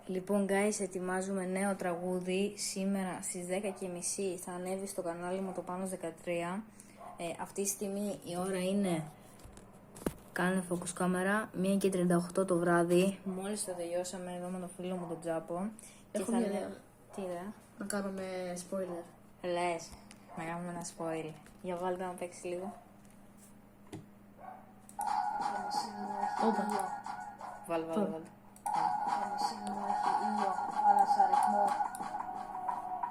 Λοιπόν, guys, ετοιμάζουμε νέο τραγούδι. Σήμερα στις 10:30 θα ανέβει στο κανάλι μου το Πάνος 13. Αυτή τη στιγμή η ώρα είναι, κάνε focus κάμερα, 1:38 το βράδυ. Μόλις το τελειώσαμε εδώ με τον φίλο μου τον Τζάπο. Έχω μια ιδέα. Τι ιδέα? Να κάνουμε spoiler. Λες, να κάνουμε ένα spoil. Για βάλτε να παίξει λίγο. Όπα. Βάλτε. Το νησί μου έχει ήλιο, θάλασσα, ρυθμό.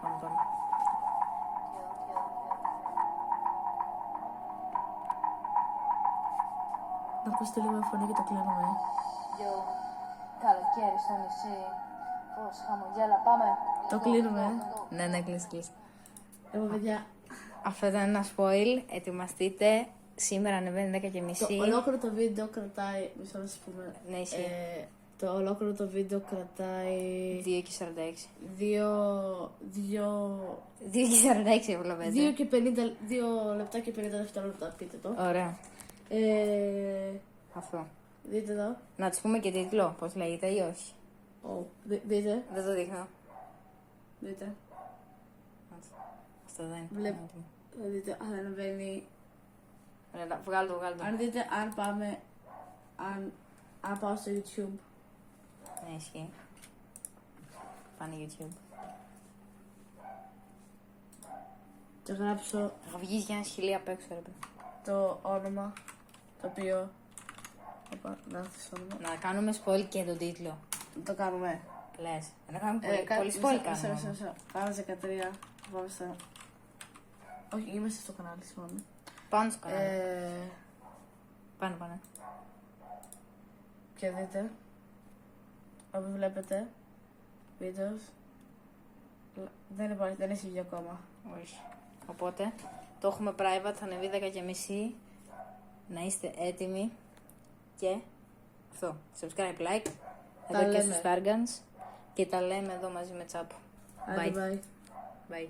Πάμε. Να ακούσετε λίγο φωνή και το κλείνουμε. Yo, καλοκαίρι στο νησί. Φως, χαμογέλα, πάμε. Το κλείνουμε. Ναι, κλείσει. Εγώ, παιδιά, Αυτό ήταν ένα spoil. Ετοιμαστείτε. Σήμερα ανεβαίνει 10:30. το ολόκληρο το βίντεο κρατάει. Μισό να σας πούμε. Ναι, ισχύει. Το ολόκληρο το βίντεο κρατάει 2:46. 2:46 βλέπετε. 2 λεπτά και 50 δευτερόλεπτα. Πείτε το. Ωραία. Αυτό. Δείτε εδώ. Να της πούμε και τίτλο, πώς λέγεται ή όχι. Δείτε. Δεν το δείχνω. Δείτε. Αυτό δεν είναι. Βλέπω. Δείτε, αν ανεβαίνει. Ωραία, βγάλω το. Αν δείτε, αν πάμε. Αν πάω στο YouTube. Ναι, ισχύει. Πάνε YouTube. Και γράψω Θα βγεις για ένα σκυλί απ' έξω, ρε παιδί. το όνομα. Το οποίο. Οπα, να έρθει στο όνομα. Να κάνουμε spoil και τον τίτλο. Το κάνουμε. Λες. Να κάνουμε πολύ spoil κάνουμε. Μισό. Πάμε 13. Πάμε στο. Όχι, είμαστε στο κανάλι, συγγνώμη. Πάνω στο κανάλι. Πάνε. Και δείτε. Όπου βλέπετε. Βίντεος. Δεν έχει βγει ακόμα. Όχι. Οπότε το έχουμε private, θα ανεβεί 10:30. Να είστε έτοιμοι. Και αυτό. Subscribe, like. Τα Εδώ και λέμε. στους Stargans. Και τα λέμε εδώ μαζί με Τσάπο. Bye. Bye.